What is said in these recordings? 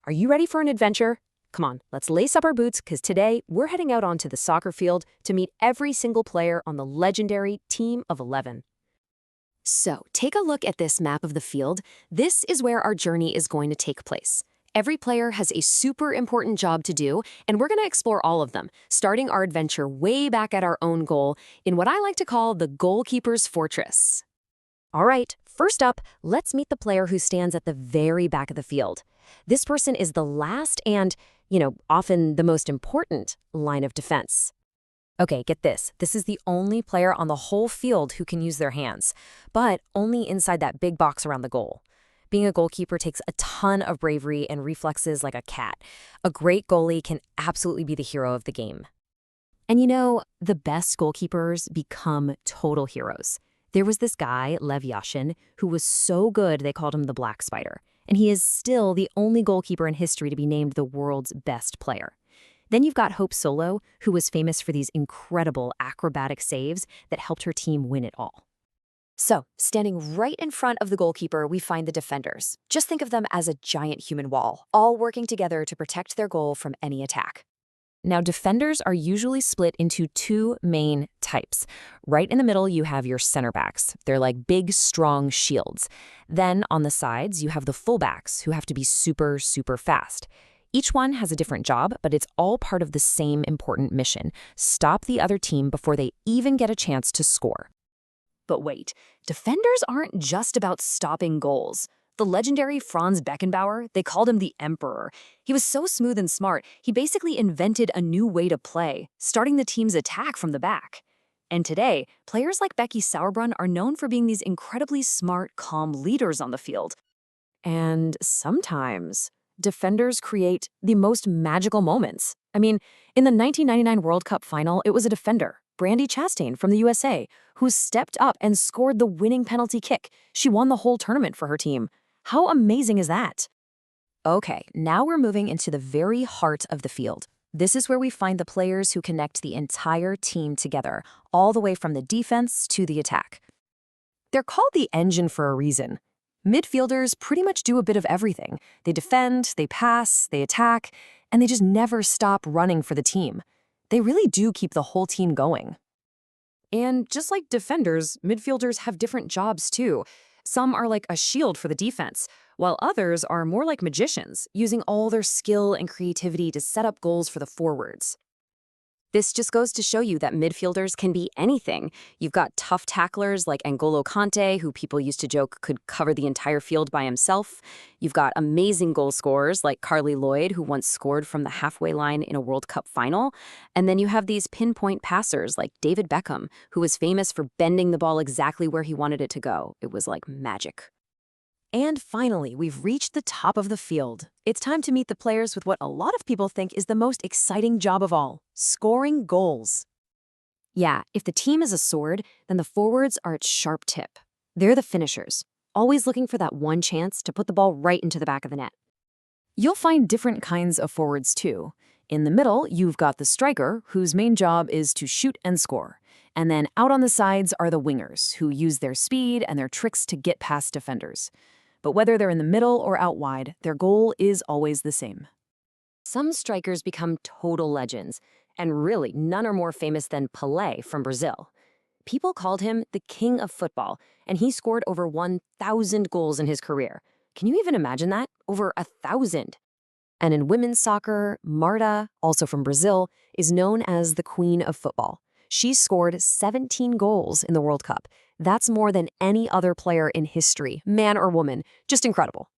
Are you ready for an adventure? Come on, let's lace up our boots because today we're heading out onto the soccer field to meet every single player on the legendary Team of 11. So, take a look at this map of the field. This is where our journey is going to take place. Every player has a super important job to do, and we're going to explore all of them, starting our adventure way back at our own goal in what I like to call the goalkeeper's fortress. All right, first up, let's meet the player who stands at the very back of the field. This person is the last and, often the most important line of defense. Okay, get this. This is the only player on the whole field who can use their hands, but only inside that big box around the goal. Being a goalkeeper takes a ton of bravery and reflexes like a cat. A great goalie can absolutely be the hero of the game. And the best goalkeepers become total heroes. There was this guy, Lev Yashin, who was so good they called him the Black Spider. And he is still the only goalkeeper in history to be named the world's best player. Then you've got Hope Solo, who was famous for these incredible acrobatic saves that helped her team win it all. So, standing right in front of the goalkeeper, we find the defenders. Just think of them as a giant human wall, all working together to protect their goal from any attack. Now, defenders are usually split into two main types. Right in the middle, you have your center backs. They're like big, strong shields. Then on the sides, you have the fullbacks, who have to be super, super fast. Each one has a different job, but it's all part of the same important mission: stop the other team before they even get a chance to score. But wait, defenders aren't just about stopping goals. The legendary Franz Beckenbauer, they called him the Emperor. He was so smooth and smart, he basically invented a new way to play, starting the team's attack from the back. And today, players like Becky Sauerbrunn are known for being these incredibly smart, calm leaders on the field. And sometimes, defenders create the most magical moments. I mean, in the 1999 World Cup final, it was a defender, Brandi Chastain from the USA, who stepped up and scored the winning penalty kick. She won the whole tournament for her team. How amazing is that? Okay, now we're moving into the very heart of the field. This is where we find the players who connect the entire team together, all the way from the defense to the attack. They're called the engine for a reason. Midfielders pretty much do a bit of everything. They defend, they pass, they attack, and they just never stop running for the team. They really do keep the whole team going. And just like defenders, midfielders have different jobs too. Some are like a shield for the defense, while others are more like magicians, using all their skill and creativity to set up goals for the forwards. This just goes to show you that midfielders can be anything. You've got tough tacklers like N'Golo Kanté, who people used to joke could cover the entire field by himself. You've got amazing goal scorers like Carly Lloyd, who once scored from the halfway line in a World Cup final. And then you have these pinpoint passers like David Beckham, who was famous for bending the ball exactly where he wanted it to go. It was like magic. And finally, we've reached the top of the field. It's time to meet the players with what a lot of people think is the most exciting job of all: scoring goals. Yeah, if the team is a sword, then the forwards are its sharp tip. They're the finishers, always looking for that one chance to put the ball right into the back of the net. You'll find different kinds of forwards too. In the middle, you've got the striker, whose main job is to shoot and score. And then out on the sides are the wingers, who use their speed and their tricks to get past defenders. But whether they're in the middle or out wide, their goal is always the same. Some strikers become total legends, and really none are more famous than Pelé from Brazil. People called him the king of football, and he scored over 1,000 goals in his career. Can you even imagine that? Over 1,000. And in women's soccer, Marta, also from Brazil, is known as the queen of football. She scored 17 goals in the World Cup. That's more than any other player in history, man or woman. Just incredible.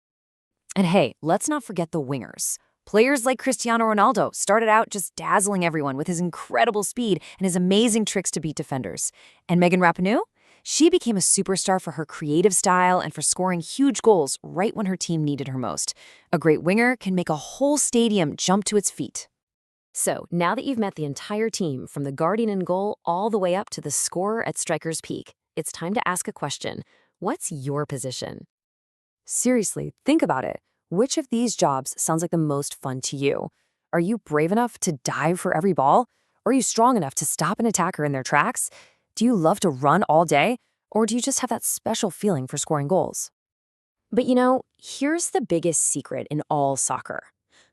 And hey, let's not forget the wingers. Players like Cristiano Ronaldo started out just dazzling everyone with his incredible speed and his amazing tricks to beat defenders. And Megan Rapinoe? She became a superstar for her creative style and for scoring huge goals right when her team needed her most. A great winger can make a whole stadium jump to its feet. So, now that you've met the entire team, from the guardian in goal all the way up to the scorer at striker's peak, it's time to ask a question. What's your position? Seriously, think about it. Which of these jobs sounds like the most fun to you? Are you brave enough to dive for every ball? Or are you strong enough to stop an attacker in their tracks? Do you love to run all day? Or do you just have that special feeling for scoring goals? But here's the biggest secret in all soccer.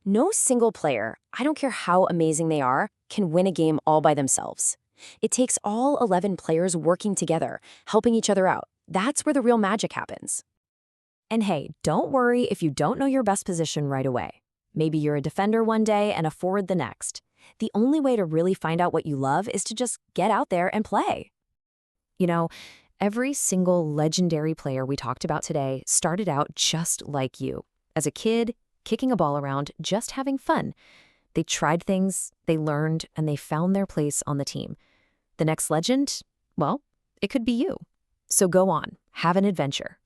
No single player, I don't care how amazing they are, can win a game all by themselves. It takes all 11 players working together, helping each other out. That's where the real magic happens. And hey, don't worry if you don't know your best position right away. Maybe you're a defender one day and a forward the next. The only way to really find out what you love is to just get out there and play. You know, every single legendary player we talked about today started out just like you. As a kid, kicking a ball around, just having fun. They tried things, they learned, and they found their place on the team. The next legend? Well, it could be you. So go on, have an adventure.